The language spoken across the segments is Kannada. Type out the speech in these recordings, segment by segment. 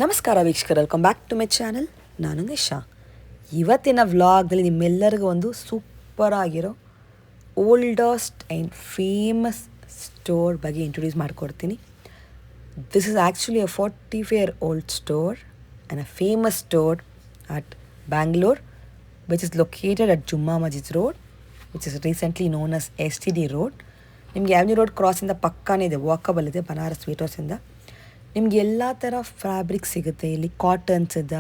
ನಮಸ್ಕಾರ ವೀಕ್ಷಕರು, welcome back to my channel. ನಾನು ನಿಶಾ. ಇವತ್ತಿನ ವ್ಲಾಗ್ದಲ್ಲಿ ನಿಮ್ಮೆಲ್ಲರಿಗೂ ಒಂದು ಸೂಪರ್ ಆಗಿರೋ ಓಲ್ಡೆಸ್ಟ್ ಆ್ಯಂಡ್ ಫೇಮಸ್ ಸ್ಟೋರ್ ಬಗ್ಗೆ ಇಂಟ್ರೊಡ್ಯೂಸ್ ಮಾಡಿಕೊಡ್ತೀನಿ. This is actually a 40-year-old store and a famous store at Bangalore, which is located at Jumma Masjid Road, which is recently known as STD Road. ನಿಮಗೆ ಆ್ಯವೆನ್ಯೂ ರೋಡ್ ಕ್ರಾಸಿಂದ ಪಕ್ಕನೇ ಇದೆ, ವಾಕಬಲ್ ಇದೆ ಬನಾರಸ್ ಸ್ವೀಟ್ ಹೌಸಿಂದ. ನಿಮಗೆ ಎಲ್ಲ ಥರ ಫ್ಯಾಬ್ರಿಕ್ ಸಿಗುತ್ತೆ ಇಲ್ಲಿ. ಕಾಟನ್ಸ್ ಇದೆ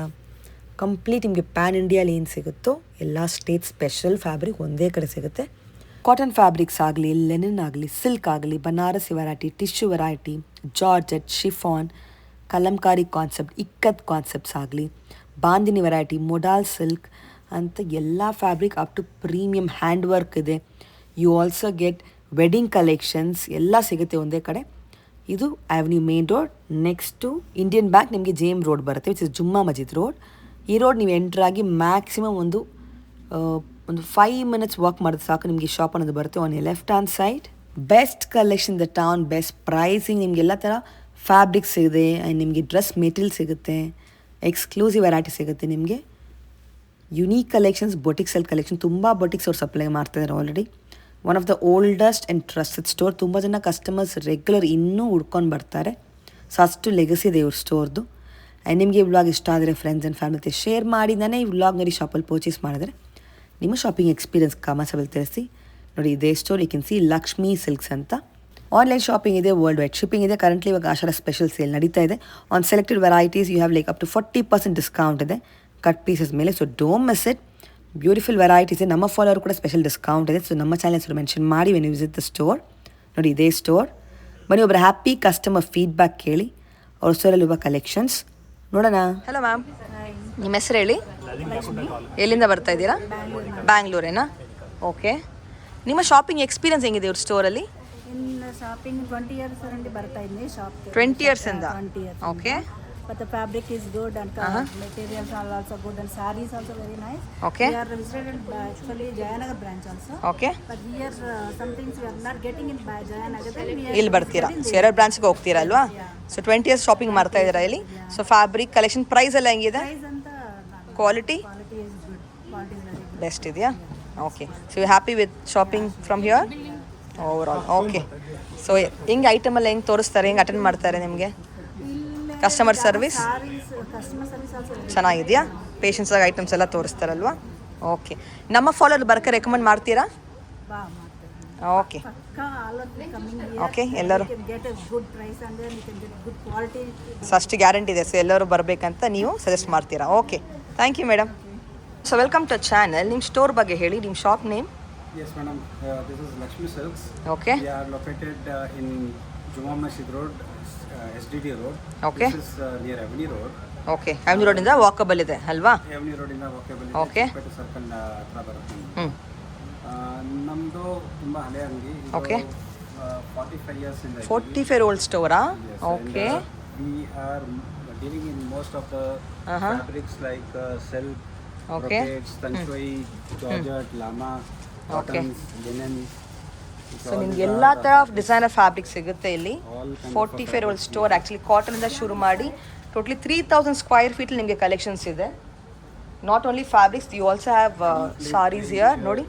ಕಂಪ್ಲೀಟ್. ನಿಮಗೆ ಪ್ಯಾನ್ ಇಂಡಿಯಾಲಿ ಏನು ಸಿಗುತ್ತೋ ಎಲ್ಲ ಸ್ಟೇಟ್ ಸ್ಪೆಷಲ್ ಫ್ಯಾಬ್ರಿಕ್ ಒಂದೇ ಕಡೆ ಸಿಗುತ್ತೆ. ಕಾಟನ್ ಫ್ಯಾಬ್ರಿಕ್ಸ್ ಆಗಲಿ, ಲೆನಿನ್ ಆಗಲಿ, ಸಿಲ್ಕ್ ಆಗಲಿ, Banarasi variety, tissue variety, georgette, chiffon, Kalamkari concept, ikat concepts ಆಗಲಿ, ಬಾಂದಿನಿ ವೆರೈಟಿ, ಮೊಡಾಲ್ ಸಿಲ್ಕ್ ಅಂತ ಎಲ್ಲ fabric up to premium hand work ಇದೆ. You also get wedding collections ಎಲ್ಲ ಸಿಗುತ್ತೆ ಒಂದೇ ಕಡೆ. ಇದು Avenue Main Road. Next Indian Bank ನಿಮಗೆ JM ರೋಡ್ ಬರುತ್ತೆ, which is Jumma Masjid Road. ಈ ರೋಡ್ ನೀವು ಎಂಟ್ರಾಗಿ ಮ್ಯಾಕ್ಸಿಮಮ್ ಒಂದು 5 minutes ವಾಕ್ ಮಾಡಿದ್ರೆ ಸಾಕು, ನಿಮಗೆ ಶಾಪ್ ಅನ್ನೋದು ಬರುತ್ತೆ on left hand side. Best collection the town, best pricing, ನಿಮಗೆ ಎಲ್ಲ ಥರ ಫ್ಯಾಬ್ರಿಕ್ಸ್ ಇದೆ. ಆ್ಯಂಡ್ ನಿಮಗೆ ಡ್ರೆಸ್ ಮೆಟೀರಿಯಲ್ ಸಿಗುತ್ತೆ, ಎಕ್ಸ್ಕ್ಲೂಸಿವ್ ವೆರೈಟಿ ಸಿಗುತ್ತೆ. ನಿಮಗೆ unique collections, boutique cell collection, ತುಂಬ ಬೊಟಿಕ್ಸ್ ಅವ್ರು ಸಪ್ಲೈ ಮಾಡ್ತಾಯಿದ್ದಾರೆ already. One of the oldest and trusted store. ತುಂಬ ಜನ ಕಸ್ಟಮರ್ಸ್ ರೆಗ್ಯುಲರ್ ಇನ್ನೂ ಹುಡ್ಕೊಂಡು ಬರ್ತಾರೆ. ಸೊ ಅಷ್ಟು ಲೆಗಸಿ ಇದೆ ಇವ್ರ ಸ್ಟೋರ್ದು. ಆ್ಯಂಡ್ ನಿಮಗೆ ಈ ವ್ಲಾಗ್ ಇಷ್ಟ ಆದರೆ ಫ್ರೆಂಡ್ಸ್ ಆ್ಯಂಡ್ ಫ್ಯಾಮಿಲಿ ಜೊತೆ ಶೇರ್ ಮಾಡಿ, ನಾನೇ ಈ ವ್ಲಾಗ್ ನೋಡಿ ಶಾಪಲ್ಲಿ ಪರ್ಚೇಸ್ ಮಾಡಿದ್ರೆ ನಿಮ್ಮ ಶಾಪಿಂಗ್ ಎಕ್ಸ್ಪೀರಿಯನ್ಸ್ ಕಮೆಂಟ್ಸಲ್ಲಿ ತಿಳಿಸಿ. ನೋಡಿ ಇದೇ store you can see Lakshmi silks ಅಂತ. ಆನ್ಲೈನ್ ಶಾಪಿಂಗ್ ಇದೆ, ವರ್ಲ್ಡ್ ವೈಡ್ ಶಿಪ್ಪಿಂಗ್ ಇದೆ. ಕರೆಂಟ್ಲಿ ಇವಾಗ ಆಷಾಢ ಸ್ಪೆಷಲ್ ಸೇಲ್ ನಡೀತಾ ಇದೆ. On selected varieties you have like up to 40% discount ಇದೆ ಕಟ್ ಪೀಸಸ್ ಮೇಲೆ. So don't miss it. Beautiful varieties ಇದೆ. ನಮ್ಮ ಫಾಲೋವರ್ ಕೂಡ ಸ್ಪೆಷಲ್ ಡಿಸ್ಕೌಂಟ್ ಇದೆ. ಸೊ ನಮ್ಮ ಚಾನಲ್ ಹೆಸರು ಮೆನ್ಷನ್ ಮಾಡಿ when you visit the store. ನೋಡಿ ಇದೇ ಸ್ಟೋರ್. ಬನ್ನಿ ಒಬ್ಬರ ಹ್ಯಾಪಿ ಕಸ್ಟಮರ್ ಫೀಡ್ಬ್ಯಾಕ್ ಕೇಳಿ ಅವ್ರ ಸ್ಟೋರಲ್ಲಿರುವ ಕಲೆಕ್ಷನ್ಸ್ ನೋಡೋಣ. ಹಲೋ ಮ್ಯಾಮ್, ನಿಮ್ಮ ಹೆಸರು ಹೇಳಿ. ಎಲ್ಲಿಂದ ಬರ್ತಾ ಇದ್ದೀರಾ? ಬ್ಯಾಂಗ್ಳೂರೇನಾ? ಓಕೆ. ನಿಮ್ಮ ಶಾಪಿಂಗ್ ಎಕ್ಸ್ಪೀರಿಯನ್ಸ್ ಹೆಂಗಿದೆ ಇವ್ರ ಸ್ಟೋರಲ್ಲಿ? ಶಾಪಿಂಗ್ 20 years ಬರ್ತಾ ಇದ್ದೀನಿ ಶಾಪ್. 20 years ಇಂದ? Okay. But the fabric is good and materials are also good and sarees also very nice. Okay. We are visited by actually Jayanagar branch also. Okay. But here some things we are not getting in by Jayanagar. ಇಲ್ಲಿ ಬರ್ತೀರಾ? ಸೊ ಎರಡು ಬ್ರಾಂಚ್ಗೆ ಹೋಗ್ತೀರಾ ಅಲ್ವಾ? ಸೊ 20 years ಶಾಪಿಂಗ್ ಮಾಡ್ತಾ ಇದ್ದೀರಾ ಇಲ್ಲಿ. ಸೊ ಫ್ಯಾಬ್ರಿಕ್ ಕಲೆಕ್ಷನ್ ಪ್ರೈಸ್ ಎಲ್ಲ ಹೆಂಗಿದೆ? Price ಅಂತ quality is good. Quality is very good. Best ಇದೆಯಾ? Okay. So you happy with shopping from here overall? Okay. So ಹಿಂಗೆ ಐಟಮಲ್ಲಿ ಹೆಂಗೆ ತೋರಿಸ್ತಾರೆ, ಹೆಂಗೆ ಅಟೆಂಡ್ ಮಾಡ್ತಾರೆ ನಿಮಗೆ? Customer service Customer service also very ಚೆನ್ನಾಗಿದೆಯಾ? ಪೇಷನ್ಸ್ ಆಗಿ ಐಟಮ್ಸ್ ಎಲ್ಲ ತೋರಿಸ್ತಾರಲ್ವಾ? ಓಕೆ. ನಮ್ಮ ಫಾಲೋವರ್ ಬರಕ್ಕೆ ರೆಕಮೆಂಡ್ ಮಾಡ್ತೀರಾ? Okay. all of them coming here. Okay. ಎಲ್ಲರೂ You can get a good price and then you can get good quality. So ಅಷ್ಟು ಗ್ಯಾರಂಟಿ ಇದೆ. ಸೊ ಎಲ್ಲರೂ ಬರಬೇಕಂತ ನೀವು ಸಜೆಸ್ಟ್ ಮಾಡ್ತೀರಾ? Okay. Thank you madam. So welcome to channel. ನಿಮ್ಮ ಸ್ಟೋರ್ ಬಗ್ಗೆ ಹೇಳಿ, ನಿಮ್ಮ shop name. Yes, madam. This is Lakshmi Silks. Okay. We are located in Juma Masjid Road, SDD Road. Okay. This is near Avenue Road. Okay. Avenue ರೋಡಿಂದ ವಾಕಬಲ್ ಇದೆ ಅಲ್ವಾ? Avenue Road ಇಂದ walkable ಇದೆ. Okay. ಚಿಕ್ಕಪೇಟೆ ಸರ್ಕಲ್ ಹತ್ರ ಬರುತ್ತೆ. ನಮ್ಮದು ತುಂಬ ಹಳೆ ಅಂಗಡಿ. Okay. 45 years ಇಂದ. 40-year-old ಸ್ಟೋರಾ? Yes, okay. and, we are dealing in most of the fabrics like silk, Okay. brocades, tanshui, georgette, lama, Okay. cottons, linen. So ನಿಮ್ಗೆ ಎಲ್ಲ ಥರ ಡಿಸೈನರ್ ಫ್ಯಾಬ್ರಿಕ್ ಸಿಗುತ್ತೆ ಇಲ್ಲಿ. 40-year-old store. ಆ್ಯಕ್ಚುಲಿ ಕಾಟನಿಂದ ಶುರು ಮಾಡಿ ಟೋಟಲಿ 3000 ಸ್ಕ್ವೈರ್ ಫೀಟ್ ನಿಮಗೆ ಕಲೆಕ್ಷನ್ಸ್ ಇದೆ. Not only fabrics, you also have saris here. ನೋಡಿ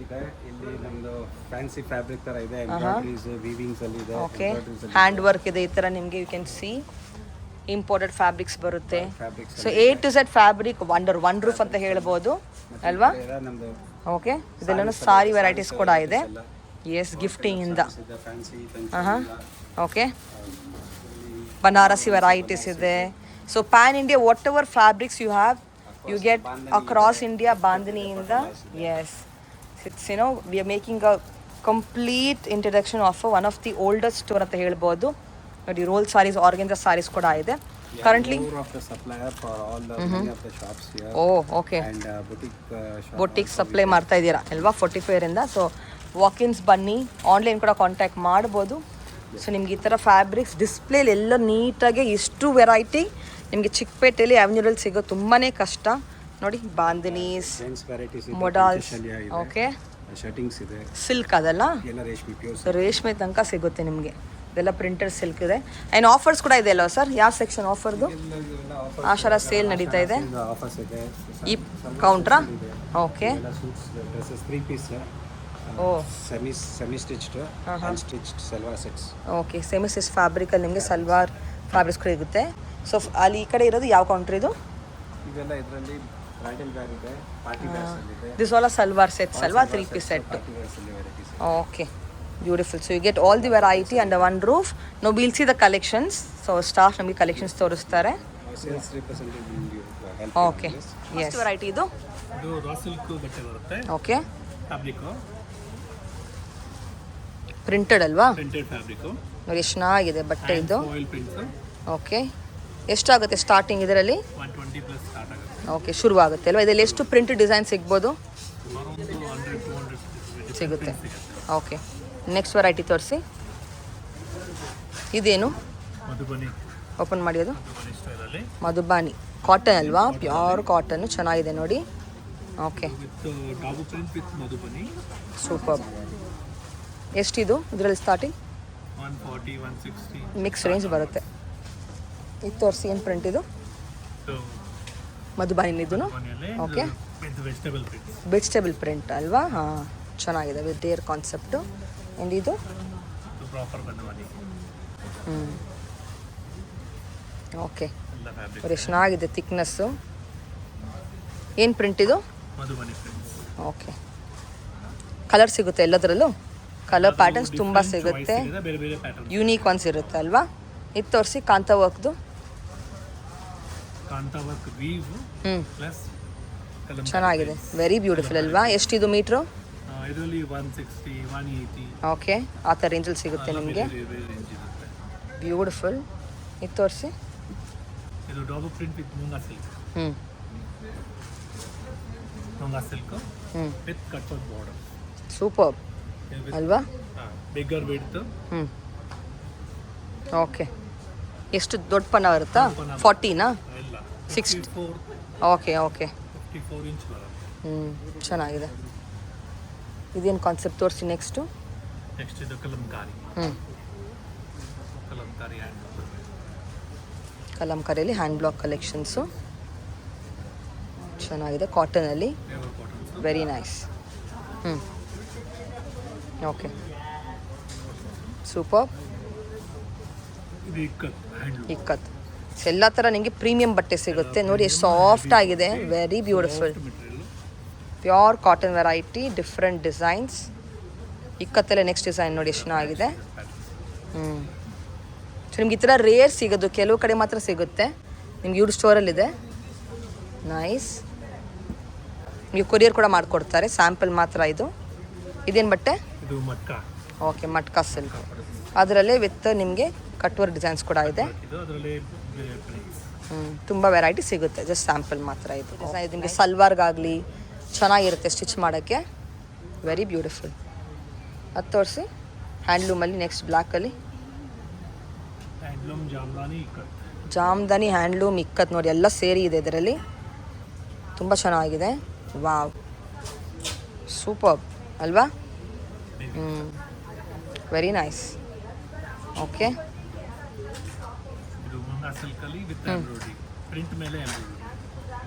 ಇಲ್ಲಿ ನಮ್ದು ಫ್ಯಾನ್ಸಿ ಫ್ಯಾಬ್ರಿಕ್ ತರ ಇದೆ, ಎಂಬ್ರಾಯ್ಡರೀಸ್, ವೀವಿಂಗ್ಸ್ ಅಲ್ಲಿ ಇದೆ. ಓಕೆ. ಹ್ಯಾಂಡ್ ವರ್ಕ್ ಇದೆ ಈ ಥರ ನಿಮಗೆ. You can see imported fabrics ಬರುತ್ತೆ. So A to Z fabric wonder, one roof ಅಂತ ಹೇಳ್ಬೋದು ಅಲ್ವಾ? ನಮ್ದು ಓಕೆ. ಇದೆಲ್ಲ ಸಾರಿ ವೆರೈಟೀಸ್ ಕೂಡ ಇದೆ. ಎಸ್, ಗಿಫ್ಟಿಂಗ್ ಇಂದ. ಓಕೆ. ಬನಾರಸಿ ವೆರೈಟೀಸ್ ಇದೆ. So pan India whatever fabrics you have you get across India. ಬಾಂದಿನಿಯಿಂದ. Yes, it's we are making a complete introduction of one of the oldest store ಅಂತ ಹೇಳ್ಬೋದು. ನೋಡಿ ರೋಲ್ ಸಾರೀಸ್, ಆರ್ಗೆನ್ಜಾ ಸಾರೀಸ್ ಕೂಡ ಇದೆ currently. Oh okay. Boutique supply ಮಾಡ್ತಾ ಇದ್ದೀರಾ ಅಲ್ವಾ 45 ಇಂದ? ಸೊ ವಾಕಿನ್ಸ್ ಬನ್ನಿ, ಆನ್ಲೈನ್ ಕೂಡ ಕಾಂಟ್ಯಾಕ್ಟ್ ಮಾಡ್ಬೋದು. ಸೊ ನಿಮ್ಗೆ ಈ ಥರ ಫ್ಯಾಬ್ರಿಕ್ಸ್ ಡಿಸ್ಪ್ಲೇಲಿ ಎಲ್ಲ ನೀಟಾಗಿ ಇಷ್ಟು ವೆರೈಟಿ ನಿಮಗೆ ಚಿಕ್ಕಪೇಟೆಯಲ್ಲಿ ಆ್ಯವೆನ್ಯೂರಲ್ಲಿ ಸಿಗೋದು ತುಂಬಾ ಕಷ್ಟ. ನೋಡಿ ಬಾಂದಿನೀಸ್, ಮೊಡಾಲ್ಸ್, ಓಕೆ, ಶರ್ಟಿಂಗ್ಸ್ ಇದೆ, ಸಿಲ್ಕ್ ಅದೆಲ್ಲ ಎಲ್ಲ ರೇಷ್ಮೆ, ಪ್ಯೂರ್ ರೇಷ್ಮೆ ತನಕ ಸಿಗುತ್ತೆ ನಿಮಗೆ. ಇದೆಲ್ಲ ಪ್ರಿಂಟೆಡ್ ಸಿಲ್ಕ್ ಇದೆ. ಆ್ಯಂಡ್ ಆಫರ್ಸ್ ಕೂಡ ಇದೆ ಅಲ್ವಾ ಸರ್? ಯಾವ ಸೆಕ್ಷನ್ ಆಫರ್ದು? ಆಷಾಢ ಸೇಲ್ ನಡೀತಾ ಇದೆ. ಆಫರ್ಸ್ ಇದೆ. ಈ ಕೌಂಟ್ರಾ? ಓಕೆ. ಎಲ್ಲ suits dresses 3 piece or semi stitched and stitched salwar sets. Okay, semi stitch ಫ್ಯಾಬ್ರಿಕಲ್ಲಿ ನಿಮಗೆ ಸಲ್ವಾರ್ ಫ್ಯಾಬ್ರಿಕ್ಸ್ ಕೂಡ ಇರುತ್ತೆ. ಸೊ ಅಲ್ಲಿ ಈ ಕಡೆ ಇರೋದು ಯಾವ ಕೌಂಟ್ರ್ ಇದು? ಇದೆಲ್ಲ ಇದರಲ್ಲಿ ಬ್ರೈಡಲ್ ವೇರ್ ಇದೆ, ಪಾರ್ಟಿ ವೇರ್ಸ್ ಇದೆ. ದಿಸ್ ಆಲ್ ಸಲ್ವಾರ್ ಸೆಟ್ಸ್ ಅಲ್ವಾ? 3 ಪೀಸ್ ಸೆಟ್. ಪಾರ್ಟಿ ವೇರ್ಸ್ ಅಲ್ಲಿ varieties. Okay, beautiful. So you get all the variety under one roof. Now we'll see the collections. So staff ನಮಗೆ collections ತೋರಿಸ್ತಾರೆ. Sales representative will help. Okay, yes. variety ಇದು? ಇದು ರಾ ಸಿಲ್ಕ್ ಬಟ್ಟೆ ಬರುತ್ತೆ. ಓಕೆ, ಫ್ಯಾಬ್ರಿಕ್ ಪ್ರಿಂಟೆಡ್ ಅಲ್ವಾ? Printed fabric. ನೋಡಿ ಎಷ್ಟು ಚೆನ್ನಾಗಿದೆ ಬಟ್ಟೆ ಇದು. Oil prints. ಓಕೆ, ಎಷ್ಟಾಗುತ್ತೆ ಸ್ಟಾರ್ಟಿಂಗ್ ಇದರಲ್ಲಿ? 120 ಪ್ಲಸ್ ಸ್ಟಾರ್ಟ್ ಆಗುತ್ತೆ. ಓಕೆ, ಶುರುವಾಗುತ್ತೆ ಅಲ್ವಾ? ಇದರಲ್ಲಿ ಎಷ್ಟು ಪ್ರಿಂಟ್ ಡಿಸೈನ್ ಸಿಗ್ಬೋದು? ಸುಮಾರು ಒಂದು 100-200 ಸಿಗುತ್ತೆ. ಓಕೆ, ನೆಕ್ಸ್ಟ್ ವೆರೈಟಿ ತೋರಿಸಿ. ಇದೇನು ಮಧುಬನಿ ಓಪನ್ ಮಾಡಿ? ಅದು ಮಧುಬನಿ ಸ್ಟೈಲಲ್ಲಿ ಮಧುಬಾನಿ ಕಾಟನ್ ಅಲ್ವಾ? ಪ್ಯೂರ್ ಕಾಟನ್ ಚೆನ್ನಾಗಿದೆ ನೋಡಿ. Okay, with Dabu print with Madhubani. Super. ಎಷ್ಟಿದು ಇದರಲ್ಲಿ ಸ್ಟಾರ್ಟಿಂಗ್? 140 160 ಮಿಕ್ಸ್ ರೇಂಜ್ ಬರುತ್ತೆ. ಇದು ತೋರಿಸಿ, ಏನು ಪ್ರಿಂಟ್ ಇದು? ಮಧುಬಾನಿದು. ಮನೆಯಲ್ಲಿ okay, with vegetable prints. Vegetable print ಅಲ್ವಾ? ಹಾಂ, ಚೆನ್ನಾಗಿದೆ ವಿತ್ ಡೇರ್ ಕಾನ್ಸೆಪ್ಟು. ಆ್ಯಂಡ್ ಇದು ಪ್ರಾಪರ್ ಮಧುಬನಿ ಓಕೆ, ಎಲ್ಲ ಫ್ಯಾಬ್ರಿಕ್. ಬರೀ ಚೆನ್ನಾಗಿದೆ ಥಿಕ್ನೆಸ್ಸು. ಏನು ಪ್ರಿಂಟ್ ಇದು? ಮಧುಬನಿ ಪ್ರಿಂಟ್ಸ್. ಓಕೆ, ಕಲರ್ ಸಿಗುತ್ತೆ ಎಲ್ಲದರಲ್ಲೂ? ಕಲರ್ ಪ್ಯಾಟರ್ನ್ಸ್ ತುಂಬ ಸಿಗುತ್ತೆ, ಬೇರೆ ಬೇರೆ ಪ್ಯಾಟರ್ನ್. ಯೂನಿಕ್ ಒನ್ಸ್ ಇರುತ್ತೆ ಅಲ್ವಾ? ಇದು ತೋರಿಸಿ, ಕಾಂತಾ ವರ್ಕ್ದು. ಕಾಂತಾ ವರ್ಕ್ ವೀವ್ ಪ್ಲಸ್ ಚೆನ್ನಾಗಿದೆ, ವೆರಿ ಬ್ಯೂಟಿಫುಲ್ ಅಲ್ವಾ? ಎಷ್ಟಿದು ಮೀಟ್ರು? ಇದರಲ್ಲಿ 160 180 ಓಕೆ, ಆ ಥರ ರೇಂಜಲ್ಲಿ ಸಿಗುತ್ತೆ ನಿಮಗೆ. ರೇಂಜ್ ಇರುತ್ತೆ. ಬ್ಯೂಟಿಫುಲ್. ಇದು ತೋರಿಸಿ. ಇದು Dabu print with Moonga silk. Moonga silk with cut work border. Super ಅಲ್ವಾ? Bigger width. ಓಕೆ, ಎಷ್ಟು ದೊಡ್ಡ ಪನ್ನ ಬರುತ್ತಾ? 40ನಾ? ಇಲ್ಲ 60. 64 ಓಕೆ ಓಕೆ, 54 ಇಂಚ್ ಬರುತ್ತೆ. ಚೆನ್ನಾಗಿದೆ. ಇದೇನು ಕಾನ್ಸೆಪ್ಟ್ ತೋರಿಸಿ ನೆಕ್ಸ್ಟು. ನೆಕ್ಸ್ಟ್ ಇದು ಕಲಂಕಾರಿ. ಕಲಂಕಾರಿ ಹ್ಯಾಂಡ್ ಕಲಂಕಾರಿಯಲ್ಲಿ ಹ್ಯಾಂಡ್ ಬ್ಲಾಕ್ ಕಲೆಕ್ಷನ್ಸು ಚೆನ್ನಾಗಿದೆ, ಕಾಟನಲ್ಲಿ. Pure cottons. Very nice. Okay, super. ಇದು ಇಕ್ಕತ್ ಹ್ಯಾಂಡ್ಲೂಮ್. ಇಕ್ಕತ್ ಎಲ್ಲ ಥರ ನಿಮಗೆ ಪ್ರೀಮಿಯಂ ಬಟ್ಟೆ ಸಿಗುತ್ತೆ ನೋಡಿ, ಎಷ್ಟು ಸಾಫ್ಟ್ ಆಗಿದೆ. Very beautiful. Material. Pure cotton variety, different designs. ಇಕ್ಕತ್ತಲ್ಲೇ ನೆಕ್ಸ್ಟ್ ಡಿಸೈನ್ ನೋಡಿ ಎಷ್ಟು ಚೆನ್ನಾಗಿದೆ. ಸೊ ನಿಮ್ಗೆ ಈ ಥರ ರೇರ್ ಸಿಗೋದು, ಕೆಲವು ಕಡೆ ಮಾತ್ರ ಸಿಗುತ್ತೆ. ನಿಮ್ಗೆ ಇವ್ರ ಸ್ಟೋರಲ್ಲಿದೆ. ನೈಸ್. ನೀವು ಕೊರಿಯರ್ ಕೂಡ ಮಾಡಿಕೊಡ್ತಾರೆ, ಸ್ಯಾಂಪಲ್ ಮಾತ್ರ ಇದು. ಇದೇನು ಬಟ್ಟೆ? ಇದು ಮಟ್ಕಾ. ಓಕೆ, ಮಟ್ಕಾ ಸಿಲ್ಕ್. ಅದರಲ್ಲೇ ವಿತ್ ನಿಮಗೆ ಕಟ್ವರ್ಕ್ ಡಿಸೈನ್ಸ್ ಕೂಡ ಇದೆ. ಇದು ಅದರಲ್ಲಿ ಬೇರೆ ಪ್ರಿಂಟ್ಸ್. ತುಂಬ ವೆರೈಟಿ ಸಿಗುತ್ತೆ, ಜಸ್ಟ್ ಸ್ಯಾಂಪಲ್ ಮಾತ್ರ ಇದು. ಇದು ನಿಮಗೆ ಸಲ್ವಾರ್ಗಾಗಲಿ ಚೆನ್ನಾಗಿರುತ್ತೆ ಸ್ಟಿಚ್ ಮಾಡೋಕ್ಕೆ. Very beautiful. ಅದು ತೋರಿಸಿ. ಹ್ಯಾಂಡ್ಲೂಮಲ್ಲಿ ನೆಕ್ಸ್ಟ್ ಬ್ಲ್ಯಾಕಲ್ಲಿ ಹ್ಯಾಂಡ್ಲೂಮ್ ಜಾಮ್ದಾನಿ ಇಕ್ಕತ್. ಜಾಮ್ದಾನಿ ಹ್ಯಾಂಡ್ಲೂಮ್ ಇಕ್ಕತ್ ನೋಡಿ, ಎಲ್ಲ ಸೇರಿ ಇದೆ ಇದರಲ್ಲಿ. ತುಂಬ ಚೆನ್ನಾಗಿದೆ. ವಾವ್, ಸೂಪರ್ ಅಲ್ವಾ? Very nice. ಓಕೆ, ಇದು ಮುಂಗಾ ಸಿಲ್ಕಲ್ಲಿ ವಿತ್ ಎಂಬ್ರಾಯ್ಡ್ರಿ. ಪ್ರಿಂಟ್ ಮೇಲೆ ಎಂಬ್ರಾಯ್ಡ್ರಿ.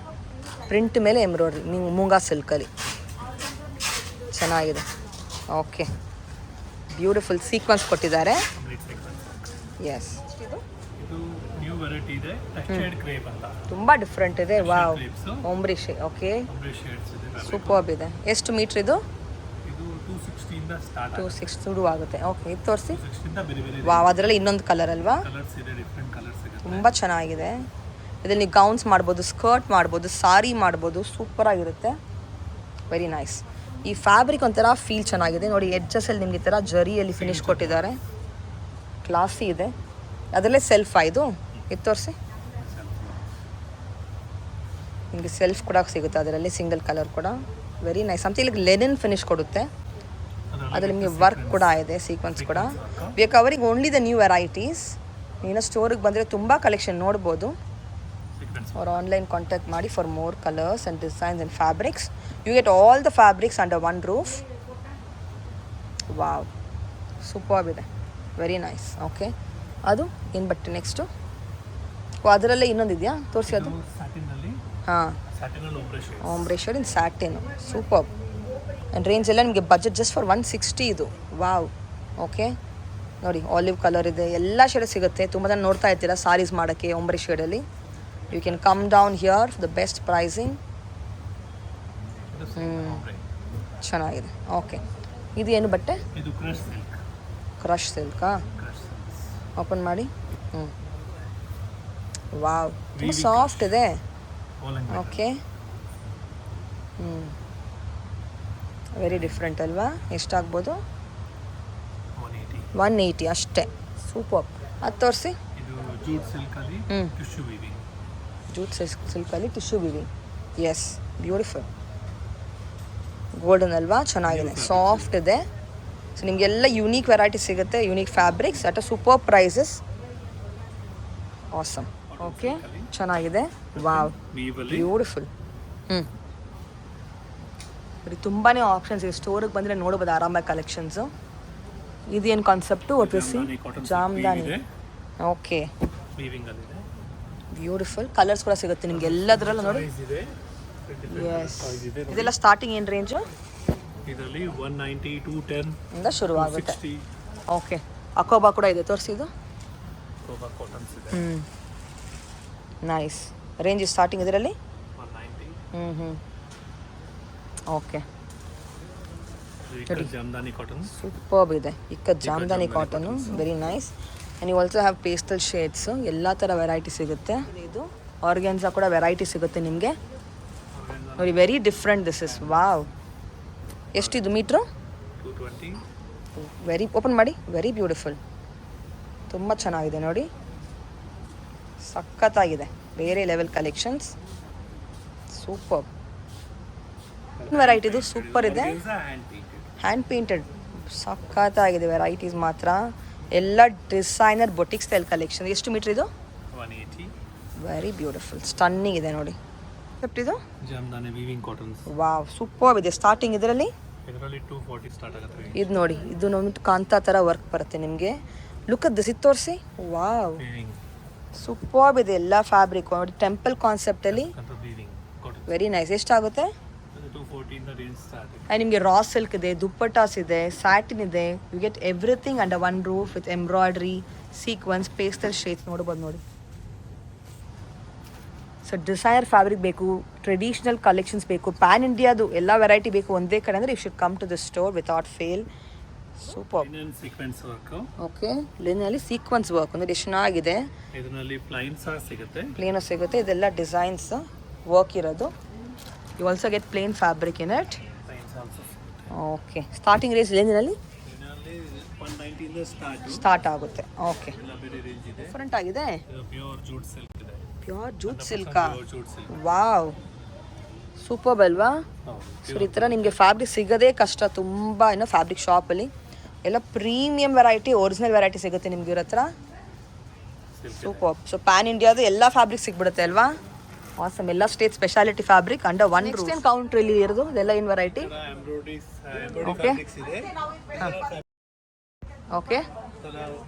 ಪ್ರಿಂಟ್ ಮೇಲೆ ಎಂಬ್ರಾಯ್ಡ್ರಿ ಮುಂಗಾ ಸಿಲ್ಕಲ್ಲಿ ಚೆನ್ನಾಗಿದೆ. ಓಕೆ, ಬ್ಯೂಟಿಫುಲ್ ಸೀಕ್ವೆನ್ಸ್ ಕೊಟ್ಟಿದ್ದಾರೆ. Complete sequins. ಎಸ್, ಇದು ನ್ಯೂ ವೆರೈಟಿ ಇದೆ, ಟೆಕ್ಸ್ಚರ್ಡ್ ಕ್ರೇಪ್ ಅಂತ. ತುಂಬ ಡಿಫ್ರೆಂಟ್ ಇದೆ. Wow, ombre shade. Okay, complete shades ಇದೆ. ಸೂಪರ್ ಇದೆ. ಎಷ್ಟು ಮೀಟ್ರ್ ಇದು? ಇದು 260 ಇಂದ ಸ್ಟಾರ್ಟ್. 260 ಆಗುತ್ತೆ. ಓಕೆ, ಇದು ತೋರಿಸಿ. 260 ಇಂದ ಬೇರೆ ಬೇರೆ ವಾವ್, ಅದರಲ್ಲಿ ಇನ್ನೊಂದು ಕಲರ್ ಅಲ್ವಾ? ಕಲರ್ಸ್ ಇದೆ, ಡಿಫ್ರೆಂಟ್ ಕಲರ್ಸ್ ಇದೆ. ತುಂಬ ಚೆನ್ನಾಗಿದೆ. ಇದರಲ್ಲಿ ನೀವು ಗೌನ್ಸ್ ಮಾಡ್ಬೋದು, ಸ್ಕರ್ಟ್ ಮಾಡ್ಬೋದು, ಸಾರಿ ಮಾಡ್ಬೋದು. ಸೂಪರಾಗಿರುತ್ತೆ. Very nice. ಈ ಫ್ಯಾಬ್ರಿಕ್ ಒಂಥರ ಫೀಲ್ ಚೆನ್ನಾಗಿದೆ ನೋಡಿ. ಎಡ್ಜಸಲ್ಲಿ ನಿಮಗೆ ಈ ಥರ ಜರಿಯಲ್ಲಿ ಫಿನಿಶ್ ಕೊಟ್ಟಿದ್ದಾರೆ. ಕ್ಲಾಸಿ ಇದೆ. ಅದರಲ್ಲೇ ಸೆಲ್ಫಾ ಇದು? ಇದು ತೋರಿಸಿ. ನಿಮಗೆ ಸೆಲ್ಫ್ ಕೂಡ ಸಿಗುತ್ತೆ ಅದರಲ್ಲಿ, ಸಿಂಗಲ್ ಕಲರ್ ಕೂಡ. Very nice. ಅಂತ ಇಲ್ಲಿ ಲೆನಿನ್ ಫಿನಿಶ್ ಕೊಡುತ್ತೆ. ಅದರಲ್ಲಿ ನಿಮಗೆ ವರ್ಕ್ ಕೂಡ ಇದೆ, ಸೀಕ್ವೆನ್ಸ್ ಕೂಡ. We are covering only the new varieties. ನೀನು ಸ್ಟೋರಿಗೆ ಬಂದರೆ ತುಂಬ ಕಲೆಕ್ಷನ್ ನೋಡ್ಬೋದು. or online contact ಮಾಡಿ for more colors and designs and fabrics. You get all the fabrics under one roof. Wow, superb ಇದೆ. Very nice. ಓಕೆ, ಅದು ಏನು ಬಟ್ಟೆ ನೆಕ್ಸ್ಟು? ಓ, ಅದರಲ್ಲೇ ಇನ್ನೊಂದಿದೆಯಾ? ತೋರಿಸಿ ಅದು. ಸ್ಯಾಟಿನ್ ಅಲ್ಲಿ ಹಾಂ, ಸ್ಯಾಟಿನ್ ಅಲ್ಲಿ ombre shade in satin. Super. And range ಎಲ್ಲ ನಿಮಗೆ ಬಜೆಟ್ ಜಸ್ಟ್ ಫಾರ್ 160 ಇದು. ವಾವ್. ಓಕೆ ನೋಡಿ, ಆಲಿವ್ ಕಲರ್ ಇದೆ, ಎಲ್ಲ ಶೇಡ್ ಸಿಗುತ್ತೆ. ತುಂಬ ಜನ ನೋಡ್ತಾ ಇರ್ತೀರಾ ಸಾರೀಸ್ ಮಾಡೋಕ್ಕೆ ಓಮ್ಬ್ರೆ ಶೇಡಲ್ಲಿ. You can come down here the best pricing. ಚೆನ್ನಾಗಿದೆ. ಓಕೆ, ಇದು ಏನು ಬಟ್ಟೆ? ಇದು ಕ್ರಶ್ ಸಿಲ್ಕ್. ಕ್ರಶ್ ಸಿಲ್ಕಾ? ಓಪನ್ ಮಾಡಿ. ವಾವ್, ತುಂಬ ಸಾಫ್ಟ್ ಇದೆ. ಓಕೆ, ವೆರಿ ಡಿಫ್ರೆಂಟ್ ಅಲ್ವಾ? ಎಷ್ಟಾಗ್ಬೋದು? 180 ಅಷ್ಟೇ. ಸೂಪರ್. ಅದು ತೋರಿಸಿ. ಇದು ಜೂಟ್ ಸಿಲ್ಕ್ ಅಲ್ಲಿ ಟಿಶ್ಯೂ ವೀವಿಂಗ್. ಜೂಟ್ ಸಿಲ್ಕಲ್ಲಿ tissue weaving. Yes, beautiful. Golden ಅಲ್ವಾ? ಚೆನ್ನಾಗಿದೆ, ಸಾಫ್ಟ್ ಇದೆ. ಸೊ ನಿಮಗೆಲ್ಲ ಯುನೀಕ್ ವೆರೈಟಿ ಸಿಗುತ್ತೆ, unique fabrics at a super prices. Awesome. Okay, ಚೆನ್ನಾಗಿದೆ. Wow, beautiful. ಬರೀ ತುಂಬಾ ಆಪ್ಷನ್ಸ್ ಇದೆ. ಸ್ಟೋರಿಗೆ ಬಂದರೆ ನೋಡ್ಬೋದು ಆರಾಮಾಗಿ ಕಲೆಕ್ಷನ್ಸು. ಇದೇನು ಕಾನ್ಸೆಪ್ಟು? ಒಟ್ಟಿಸಿ ಜಾಮ್ದಾನಿ. Okay, beautiful. ಕಲರ್ಸ್ ಕೂಡ ಸಿಗುತ್ತೆ ನಿಮ್ಗೆ ಎಲ್ಲದರಲ್ಲೂ ನೋಡಿ. ಎಸ್, ಇದೆಲ್ಲ ಸ್ಟಾರ್ಟಿಂಗ್ ಏನು ರೇಂಜು? ಇದರಲ್ಲಿ 190 210 ಇಂದ ಶುರುವಾಗುತ್ತೆ. ಓಕೆ, ಅಕೋಬಾ ಕೂಡ ಇದೆ, ತೋರಿಸಿದ್ದು. ನೈಸ್. ರೇಂಜ್ ಸ್ಟಾರ್ಟಿಂಗ್ ಇದರಲ್ಲಿ 190. ಓಕೆ, ಜಾಮ್ದಾನಿ ಕಾಟನ್ ಸೂಪರ್ಬ್ ಇದೆ. Jamdani cotton very nice. And you also have pastel shades. ಎಲ್ಲ ಥರ ವೆರೈಟಿ ಸಿಗುತ್ತೆ. ಇದು ಆರ್ಗ್ಯಾನ್ಸಾ ಕೂಡ ವೆರೈಟಿ ಸಿಗುತ್ತೆ ನಿಮಗೆ ನೋಡಿ. Very different this is. Wow. ಎಷ್ಟಿದು ಮೀಟ್ರು? 220. ವೆರಿ, ಓಪನ್ ಮಾಡಿ. Very beautiful. ತುಂಬ ಚೆನ್ನಾಗಿದೆ ನೋಡಿ, ಸಖತ್ತಾಗಿದೆ. ಬೇರೆ ಲೆವೆಲ್ ಕಲೆಕ್ಷನ್ಸ್. ಸೂಪರ್ ವೆರೈಟಿದು, ಸೂಪರ್ ಇದೆ. ಹ್ಯಾಂಡ್ ಪೇಂಟೆಡ್, ಸಖತ್ತಾಗಿದೆ ವೆರೈಟೀಸ್ ಮಾತ್ರ. ಎಲ್ಲ ಡಿಸೈನರ್ ಬೊಟಿಕ್ ಸ್ಟೈಲ್ ಕಲೆಕ್ಷನ್. ಎಷ್ಟು ಮೀಟ್ರ್ ಇದು? 180. ವೆರಿ ಬ್ಯೂಟಿಫುಲ್, ಸ್ಟನ್ನಿಂಗ್ ಇದೆ ನೋಡಿ. ಇದು Jamdani weaving cottons. Wow, super ಇದೆ. ಸ್ಟಾರ್ಟಿಂಗ್ ಇದರಲ್ಲಿ 240 ಸ್ಟಾರ್ಟ್ ಆಗುತ್ತೆ. ಇದು ನೋಡಿ, ಇದು ನಮ್ದು ಕಾಂತಾ ಥರ ವರ್ಕ್ ಬರುತ್ತೆ ನಿಮಗೆ. ಲುಕ್ ಅದ್ ದಿಸ್. ಇದು ತೋರಿಸಿ. ವಾವ್, ಸೂಪರ್ ಇದೆ. ಎಲ್ಲ ಫ್ಯಾಬ್ರಿಕ್ ನೋಡಿ, ಟೆಂಪಲ್ ಕಾನ್ಸೆಪ್ಟಲ್ಲಿ ವೆರಿ ನೈಸ್. ಎಷ್ಟಾಗುತ್ತೆ? 240 ಇಂದ ರೇಂಜ್ ಸ್ಟಾರ್ಟ್. ಆ್ಯಂಡ್ ನಿಮಗೆ ರಾ ಸಿಲ್ಕ್ ಇದೆ, ದುಪ್ಪಟ್ಟಾಸ್ ಇದೆ, ಸ್ಯಾಟಿನ್ ಇದೆ. You get everything under one roof with embroidery, sequins, pastel shades ನೋಡ್ಬೋದು ನೋಡಿ. ಸೊ ಡಿಸೈನರ್ ಫ್ಯಾಬ್ರಿಕ್ ಬೇಕು, ಟ್ರೆಡಿಷ್ನಲ್ ಕಲೆಕ್ಷನ್ಸ್ ಬೇಕು, ಪ್ಯಾನ್ ಇಂಡಿಯಾದು ಎಲ್ಲ ವೆರೈಟಿ ಬೇಕು ಒಂದೇ ಕಡೆ ಅಂದರೆ you should come to the store without fail. Super. Sequins work. Okay, ಲಿನಲ್ಲಿ ಸೀಕ್ವೆನ್ಸ್ ವರ್ಕ್ ಅಂದರೆ ಎಷ್ಟು ಚೆನ್ನಾಗಿದೆ. ಇದರಲ್ಲಿ ಪ್ಲೈನ್ ಸಹ ಸಿಗುತ್ತೆ, ಪ್ಲೇನು ಸಿಗುತ್ತೆ. ಇದೆಲ್ಲ ಡಿಸೈನ್ಸ್ ವರ್ಕ್ ಇರೋದು. You also get plain fabric in it. Okay, starting range ರೇಂಜಿನಲ್ಲಿ 190 ಇಂದ ಸ್ಟಾರ್ಟ್ ಆಗುತ್ತೆ. ಓಕೆ, ಎಲ್ಲ ಬೇರೆ ರೇಂಜ್ ಇದೆ. ಡಿಫರೆಂಟ್ ಆಗಿದೆ. ಪ್ಯೂರ್ ಜೂಟ್ ಸಿಲ್ಕ್ ಇದೆ. ಪ್ಯೂರ್ ಜೂಟ್ ಸಿಲ್ಕಾ? ವಾವ್, ಸೂಪರ್ ಅಲ್ವಾ? ಸೊ ಈ ಥರ ನಿಮಗೆ ಫ್ಯಾಬ್ರಿಕ್ ಸಿಗೋದೇ ಕಷ್ಟ ತುಂಬ. ಏನೋ ಫ್ಯಾಬ್ರಿಕ್ ಶಾಪಲ್ಲಿ ಎಲ್ಲ ಪ್ರೀಮಿಯಂ ವೆರೈಟಿ, ಒರಿಜಿನಲ್ ವೆರೈಟಿ ಸಿಗುತ್ತೆ ನಿಮ್ಗೆ ಇರೋ ಹತ್ರ. ಸೂಪರ್. ಸೊ ಪ್ಯಾನ್ ಇಂಡಿಯಾದು ಎಲ್ಲ ಫ್ಯಾಬ್ರಿಕ್ ಸಿಗ್ಬಿಡುತ್ತೆ ಅಲ್ವಾ? ಆಸಮ್. ಎಲ್ಲ state speciality fabric under one roof. ಏನು ಕೌಂಟ್ರ್ ಇಲ್ಲಿ ಇರೋದು ಇದೆಲ್ಲ ಏನು ವೆರೈಟಿ? ಓಕೆ ಓಕೆ,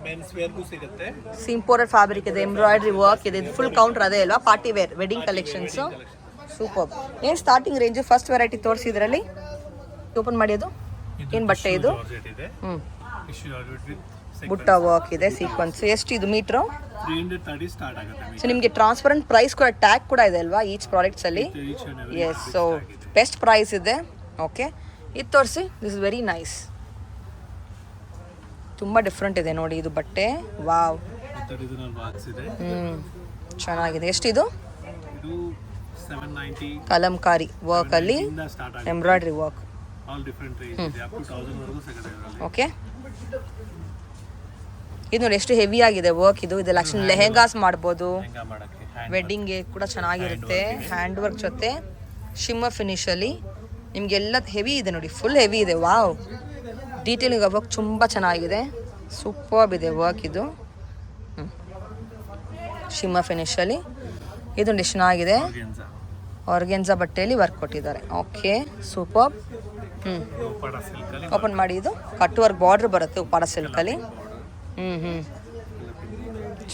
ಮೆನ್ಸ್ ವೇರ್ಗೂ ಸಿಗುತ್ತೆ. ಇಂಪೋರ್ಟೆಡ್ ಫ್ಯಾಬ್ರಿಕ್ ಇದೆ, ಎಂಬ್ರಾಯ್ಡ್ರಿ ವರ್ಕ್ ಇದೆ. ಇದು ಫುಲ್ ಕೌಂಟರ್ ಅದೇ ಅಲ್ವಾ? Party wear, wedding collections. Super. ಏನು ಸ್ಟಾರ್ಟಿಂಗ್ ರೇಂಜು? ಫಸ್ಟ್ ವೆರೈಟಿ ತೋರಿಸಿ ಇದರಲ್ಲಿ. ಓಪನ್ ಮಾಡಿ. ಅದು ಏನು ಬಟ್ಟೆ ಇದು? ಬುಟ್ಟ ವರ್ಕ್ ಇದೆ, ಸೀಕ್ವೆನ್ಸ್. ಎಷ್ಟು ಇದು ಮೀಟ್ರು? 330 ಸ್ಟಾರ್ಟ್ ಆಗುತ್ತೆ. ಸೊ ನಿಮಗೆ ಟ್ರಾನ್ಸ್ಪರೆಂಟ್ ಪ್ರೈಸ್ ಕೂಡ, ಟ್ಯಾಗ್ ಕೂಡ ಇದೆ ಅಲ್ವಾ ಈಚ್ ಪ್ರಾಡಕ್ಟ್ಸಲ್ಲಿ? ಎಸ್. ಸೊ ಬೆಸ್ಟ್ ಪ್ರೈಸ್ ಇದೆ. ಓಕೆ, ಇದು ತೋರಿಸಿ. This is very nice. ತುಂಬ ಡಿಫ್ರೆಂಟ್ ಇದೆ ನೋಡಿ ಇದು ಬಟ್ಟೆ. ವಾವ್, ಚೆನ್ನಾಗಿದೆ. ಎಷ್ಟಿದು? ಇದು 790. ಕಲಂಕಾರಿ ವರ್ಕಲ್ಲಿ embroidery work. All different range ಇದೆ, ಅಪ್ ಟು 1000 ವರೆಗೂ ಸಿಗುತ್ತೆ ಇದರಲ್ಲಿ. ಓಕೆ, ಇದು ನೋಡಿ ಎಷ್ಟು ಹೆವಿ ಆಗಿದೆ ವರ್ಕ್ ಇದು. ಇದೆಲ್ಲ ಆಕ್ಚುಲಿ ಲೆಹೆಂಗಾಸ್ ಮಾಡ್ಬೋದು, ವೆಡ್ಡಿಂಗ್ಗೆ ಕೂಡ ಚೆನ್ನಾಗಿರುತ್ತೆ. ಹ್ಯಾಂಡ್ ವರ್ಕ್ ಜೊತೆ ಶಿಮ್ಮರ್ ಫಿನಿಶಲ್ಲಿ ನಿಮಗೆಲ್ಲ ಹೆವಿ ಇದೆ ನೋಡಿ, ಫುಲ್ ಹೆವಿ ಇದೆ. ವಾವ್, ಡೀಟೇಲಿಂಗ್ ವರ್ಕ್ ತುಂಬ ಚೆನ್ನಾಗಿದೆ. ಸೂಪರ್ಬ್ ಇದೆ ವರ್ಕ್ ಇದು. ಶಿಮ್ಮರ್ ಫಿನಿಶಲ್ಲಿ ಇದು ಎಷ್ಟು ಚೆನ್ನಾಗಿದೆ. ಆರ್ಗೆನ್ಸಾ ಬಟ್ಟೆಯಲ್ಲಿ ವರ್ಕ್ ಕೊಟ್ಟಿದ್ದಾರೆ. Okay, super. ಓಪನ್ ಮಾಡಿ. ಇದು ಕಟ್ ವರ್ಕ್ ಬಾರ್ಡ್ರ್ ಬರುತ್ತೆ ಉಪ್ಪಾಡ ಸಿಲ್ಕಲ್ಲಿ.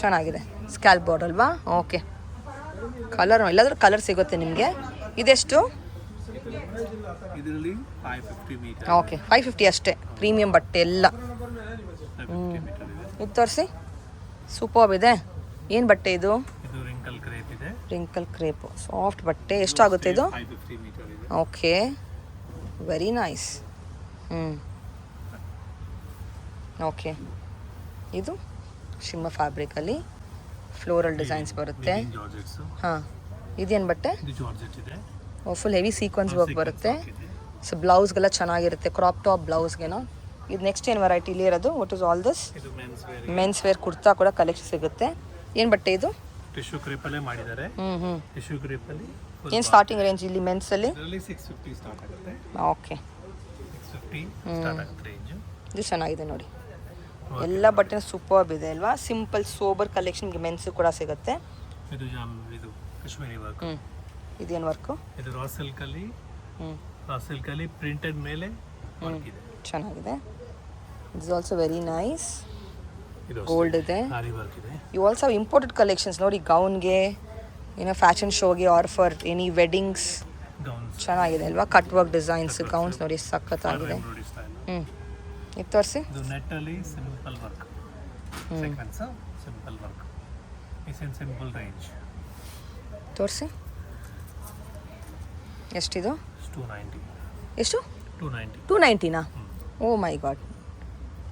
ಚೆನ್ನಾಗಿದೆ. ಸ್ಕ್ಯಾಲ್ಪ್ ಬಾರ್ಡರ್ ಅಲ್ವಾ? ಓಕೆ. ಕಲರ್ ಎಲ್ಲಾದ್ರೂ ಕಲರ್ ಸಿಗುತ್ತೆ ನಿಮಗೆ. ಇದೆಷ್ಟು? ಇದರಲ್ಲಿ 550 ಮೀಟರ್. ಓಕೆ, 550 ಅಷ್ಟೇ. ಪ್ರೀಮಿಯಂ ಬಟ್ಟೆ ಎಲ್ಲ. 550 ಮೀಟರ್ ಇದೆ. ಇದು ತೋರಿಸಿ. ಸೂಪರ್ಬ್ ಇದೆ. ಏನು ಬಟ್ಟೆ ಇದು? ಇದು ರಿಂಕಲ್ ಕ್ರೇಪ್ ಇದೆ. ರಿಂಕಲ್ ಕ್ರೇಪು, ಸಾಫ್ಟ್ ಬಟ್ಟೆ. ಎಷ್ಟಾಗುತ್ತೆ ಇದು? 550 ಮೀಟರ್ ಇದೆ. Okay, very nice. ಓಕೆ, ಇದು ಶಿಮ್ಮ ಫ್ಯಾಬ್ರಿಕಲ್ಲಿ ಫ್ಲೋರಲ್ ಡಿಸೈನ್ಸ್ ಬರುತ್ತೆ. ಜಾರ್ಜೆಟ್ಸ್. ಹಾಂ, ಇದೇನು ಬಟ್ಟೆ? ಇದು ಜಾರ್ಜೆಟ್ ಇದೆ. ಫುಲ್ ಹೆವಿ ಸೀಕ್ವೆನ್ಸ್ ವರ್ಕ್ ಬರುತ್ತೆ. ಸೊ ಬ್ಲೌಸ್ಗೆಲ್ಲ ಚೆನ್ನಾಗಿರುತ್ತೆ, ಕ್ರಾಪ್ ಟಾಪ್ ಬ್ಲೌಸ್ಗೆನೋ. ಇದು ನೆಕ್ಸ್ಟ್ ಏನು ವೆರೈಟಿಲಿ ಇರೋದು? What is all this? ಇದು men's wear. Men's wear kurta ಕೂಡ ಕಲೆಕ್ಷನ್ ಸಿಗುತ್ತೆ. ಏನು ಬಟ್ಟೆ ಇದು? ಟಿಶ್ಯೂ ಕ್ರೇಪ್ ಅಲ್ಲೇ ಮಾಡಿದ್ದಾರೆ. ಟಿಶ್ಯೂ ಕ್ರೇಪ್ ಅಲ್ಲಿ ಏನು ಸ್ಟಾರ್ಟಿಂಗ್ ರೇಂಜ್ ಇಲ್ಲಿ ಮೆನ್ಸಲ್ಲಿ? ಇದರಲ್ಲಿ 650 ಸ್ಟಾರ್ಟ್ ಆಗುತ್ತೆ. ಓಕೆ, 650 ಸ್ಟಾರ್ಟ್ ಆಗುತ್ತೆ ರೇಂಜ್. ಇದು ಚೆನ್ನಾಗಿದೆ ನೋಡಿ. ಎಲ್ಲ ಬಟ್ಟೆ ಸೂಪರ್ಬ್ ಇದೆ ಅಲ್ವಾ? ಸಿಂಪಲ್ ಸೋಬರ್ ಕಲೆಕ್ಷನ್ಗೆ ಮೆನ್ಸ್ ಕೂಡ ಸಿಗುತ್ತೆ. ಇದು ಇದು ಕಾಶ್ಮೀರಿ ವರ್ಕ್. ಇದೇನು ವರ್ಕು? ಇದು ರಾ ಸಿಲ್ಕ್ ಅಲ್ಲಿ ಪ್ರಿಂಟೆಡ್ ಮೇಲೆ ವರ್ಕ್ ಇದೆ. ಚೆನ್ನಾಗಿದೆ. It's also very nice. ಇದು ಗೋಲ್ಡ್ ಇದೆ. ಆರಿ ವರ್ಕ್ ಇದೆ. ಯು ಆಲ್ಸೋ ಇಂಪೋರ್ಟೆಡ್ ಕಲೆಕ್ಷನ್ಸ್ ನೋಡಿ, ಗೌನ್ಗೆ, ಏನೋ ಫ್ಯಾಷನ್ ಶೋಗೆ or for any weddings. Gowns ಚೆನ್ನಾಗಿದೆ ಅಲ್ವಾ? ಕಟ್ ವರ್ಕ್ ಡಿಸೈನ್ಸ್ ಗೌನ್ಸ್ ನೋಡಿ, ಸಖತ್ತಾಗಿದೆ. Embroidery style. ಇದು ತೋರಿಸಿ. ಇದು ನೆಟ್ ಅಲ್ಲಿ simple work, sequins simple work. Is in simple range. ತೋರಿಸಿ. ಎಷ್ಟಿದು? 290. ಎಷ್ಟು? 290. 290ನಾ? ಓ ಮೈ ಗಾಡ್,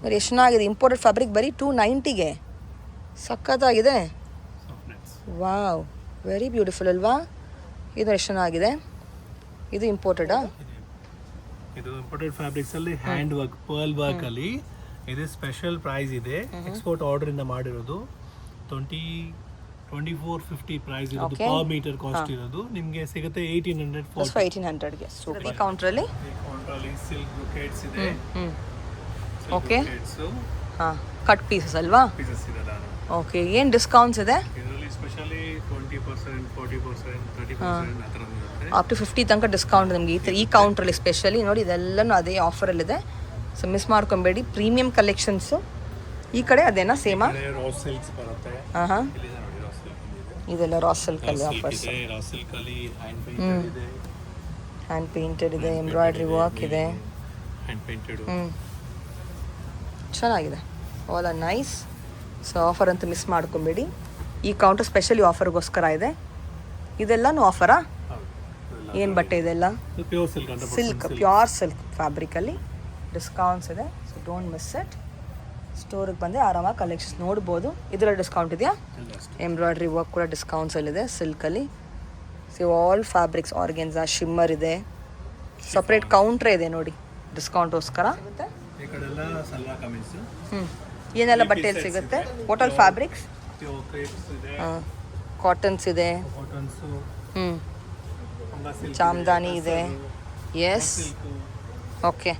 ಬರೀ ಎಷ್ಟು ಚೆನ್ನಾಗಿದೆ. ಇಂಪೋರ್ಟೆಡ್ ಫ್ಯಾಬ್ರಿಕ್ ಬರೀ 290ಗೆ. ಸಖತ್ತಾಗಿದೆ. ವಾವ್, ವೆರಿ ಬ್ಯೂಟಿಫುಲ್ ಅಲ್ವಾ? ಇದು ಎಷ್ಟು ಚೆನ್ನಾಗಿದೆ. ಇದು ಇಂಪೋರ್ಟೆಡಾ? ಇದು ಇಂಪೋರ್ಟೆಡ್ ಫ್ಯಾಬ್ರಿಕ್ಸ್ ಅಲ್ಲಿ ಹ್ಯಾಂಡ್ ವರ್ಕ್, ಪರ್ಲ್ ವರ್ಕ್ ಅಲ್ಲಿ ಇದು ಸ್ಪೆಷಲ್ ಪ್ರೈಸ್ ಇದೆ. ಎಕ್ಸ್ಪೋರ್ಟ್ ಆರ್ಡರ್ ಇಂದ ಮಾಡಿರೋದು. 2450 ಪ್ರೈಸ್ ಇರೋದು, ಪರ್ ಮೀಟರ್ ಕಾಸ್ಟ್ ಇರೋದು. ನಿಮಗೆ ಸಿಗುತ್ತೆ 1800. ಸೂಪರ್. ಕೌಂಟ್ರಲ್ಲಿ ಕೌಂಟ್ರಲ್ಲಿ ಸಿಲ್ಕ್ ಬ್ರೊಕೇಟ್ಸ್ ಇದೆ. ಓಕೆ. ಹಾಂ, ಕಟ್ ಪೀಸಸ್ ಅಲ್ವಾ? ಪೀಸಸ್ ಇದೆ. ಓಕೆ, ಏನು ಡಿಸ್ಕೌಂಟ್ಸ್ ಇದೆ? ಇದರಲ್ಲಿ ಸ್ಪೆಷಲಿ 20%, 40%, 30% ಆ ಥರ ಇರುತ್ತೆ. ಅಪ್ ಟು 50 ತನಕ ಡಿಸ್ಕೌಂಟ್ ನಿಮಗೆ ಈ ಕೌಂಟ್ರಲ್ಲಿ ಸ್ಪೆಷಲಿ ನೋಡಿ. ಇದೆಲ್ಲನೂ ಅದೇ ಆಫರಲ್ಲಿದೆ. ಸೊ ಮಿಸ್ ಮಾಡ್ಕೊಬೇಡಿ. Premium collections. ಈ ಕಡೆ ಅದೇನಾ ಸೇಮಾ? ರಾ ಸಿಲ್ಕ್ಸ್ ಬರುತ್ತೆ. ಹಾಂ, ಇಲ್ಲಿದೆ ನೋಡಿ ರಾ ಸಿಲ್ಕ್. ಇದೆಲ್ಲ ರಾ ಸಿಲ್ಕಲ್ಲಿ ಆಫರ್ಸ್. ರಾ ಸಿಲ್ಕ್ ಅಲ್ಲಿ ಹ್ಯಾಂಡ್ ಪೇಂಟೆಡ್ ಇದೆ. ಹ್ಯಾಂಡ್ ಪೇಂಟೆಡ್ ಇದೆ, ಎಂಬ್ರಾಯ್ಡ್ರಿ ವರ್ಕ್ ಇದೆ. Hand painted. ಚೆನ್ನಾಗಿದೆ. All are nice. So offer ಅಂತೂ ಮಿಸ್ ಮಾಡ್ಕೊಬೇಡಿ. ಈ ಕೌಂಟರ್ ಸ್ಪೆಷಲಿ ಆಫರ್ಗೋಸ್ಕರ ಇದೆ. ಇದೆಲ್ಲನೂ ಆಫರಾ? ಏನು ಬಟ್ಟೆ ಇದೆಲ್ಲ? ಪ್ಯೂರ್ ಸಿಲ್ಕ್ ಅಂತ. ಸಿಲ್ಕ್, ಪ್ಯೂರ್ ಸಿಲ್ಕ್ ಫ್ಯಾಬ್ರಿಕಲ್ಲಿ ಡಿಸ್ಕೌಂಟ್ಸ್ ಇದೆ. So don't miss it. ಸ್ಟೋರಿಗೆ ಬಂದು ಆರಾಮಾಗಿ ಕಲೆಕ್ಷನ್ಸ್ ನೋಡ್ಬೋದು. ಇದರಲ್ಲಿ ಡಿಸ್ಕೌಂಟ್ ಇದೆಯಾ? ಎಂಬ್ರಾಯ್ಡ್ರಿ ವರ್ಕ್ ಕೂಡ ಡಿಸ್ಕೌಂಟ್ಸಲ್ಲಿದೆ ಸಿಲ್ಕಲ್ಲಿ. So all fabrics, organza, shimmer ಇದೆ. ಸಪ್ರೇಟ್ ಕೌಂಟ್ರೇ ಇದೆ ನೋಡಿ ಡಿಸ್ಕೌಂಟ್ಗೋಸ್ಕರ. ಈ ಕಡೆ ಎಲ್ಲ ಸಲ್ವಾರ್ ಕಮೀಸ್. ಏನೆಲ್ಲ ಬಟ್ಟೆಯಲ್ಲಿ ಸಿಗುತ್ತೆ? Total fabrics. ಪ್ಯೂರ್ ಕ್ರೇಪ್ಸ್ ಇದೆ. ಕಾಟನ್ಸ್ ಇದೆ. ಕಾಟನ್ಸು. ಜಾಮ್ದಾನಿ ಇದೆ. Yes, okay.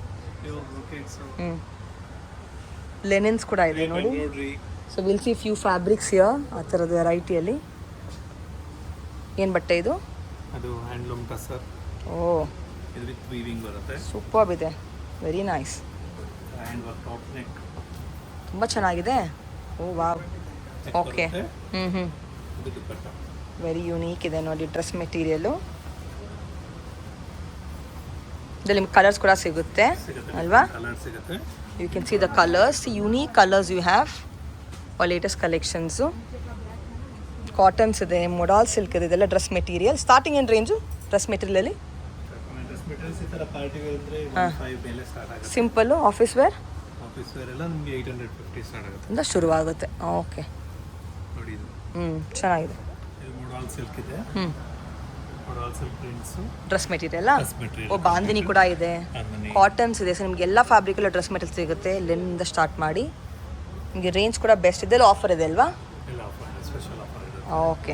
Pure brocades. Linens ಕೂಡ ಇದೆ ನೋಡಿ. So will see few fabrics here, ಆ ಥರದ ವೆರೈಟಿಯಲ್ಲಿ. ಏನು ಬಟ್ಟೆ ಇದು? ಅದು ಹ್ಯಾಂಡ್ಲೂಮ್ ಟಸರ್. ಓ, ಇದು ವಿತ್ ವೀವಿಂಗ್ ಬರುತ್ತೆ. ಸೂಪರ್ಬ್ ಇದೆ, very nice. Hand work, top neck. ತುಂಬ ಚೆನ್ನಾಗಿದೆ. ಓ ವಾವ್. ಓಕೆ. ಇದು ದುಪ್ಪಟ್ಟ. ವೆರಿ ಯುನೀಕ್ ಇದೆ ನೋಡಿ ಡ್ರೆಸ್ ಮೆಟೀರಿಯಲು. ಇದರಲ್ಲಿ ನಿಮ್ಗೆ ಕಲರ್ಸ್ ಕೂಡ ಸಿಗುತ್ತೆ ಅಲ್ವಾ? ಕಲರ್ ಸಿಗುತ್ತೆ. You can see the colours, unique colours you have. Latest collections. Cottons ಇದೆ, ಮೊಡಾಲ್ ಸಿಲ್ಕ್ ಇದೆ. ಇದೆಲ್ಲ ಡ್ರೆಸ್ ಮೆಟೀರಿಯಲ್. ಸ್ಟಾರ್ಟಿಂಗ್ ಏನು ರೇಂಜು ಡ್ರೆಸ್ ಮೆಟೀರಿಯಲಲ್ಲಿ? ಡ್ರೆಸ್ ಮೆಟೀರಿಯಲ್ಸ್ ಈ ಥರ ಪಾರ್ಟಿ ವೇರ್ ಅಂದರೆ 5 ಮೇಲೆ ಸ್ಟಾರ್ಟ್ ಆಗುತ್ತೆ. Simple office wear? Office wear ಎಲ್ಲ ನಿಮಗೆ 850 ಸ್ಟಾರ್ಟ್ ಆಗುತ್ತೆ. ಇಂದ ಶುರುವಾಗುತ್ತೆ. ಓಕೆ. ನೋಡಿ ಇದು. ಚೆನ್ನಾಗಿದೆ. ಇದು ಮೊಡಾಲ್ ಸಿಲ್ಕ್ ಇದೆ. Modal silk prints. Dress material. Dress material. Oh, Bandhani ಕೂಡ ಇದೆ. ಕಾಟನ್ಸ್ ಇದೆ. ಸೊ ನಿಮ್ಗೆ ಎಲ್ಲ ಫ್ಯಾಬ್ರಿಕಲ್ಲ ಡ್ರೆಸ್ ಮೆಟೀರಿಯಲ್ ಸಿಗುತ್ತೆ. ಲೆನ್ನಿಂದ ಸ್ಟಾರ್ಟ್ ಮಾಡಿ ನಿಮಗೆ ರೇಂಜ್ ಕೂಡ ಬೆಸ್ಟ್. ಇದೆಲ್ಲ ಆಫರ್ ಇದೆ ಅಲ್ವಾ? ಎಲ್ಲ ಆಫರ್ ಇದೆ, ಸ್ಪೆಷಲ್ ಆಫರ್ ಇದೆ. ಓಕೆ.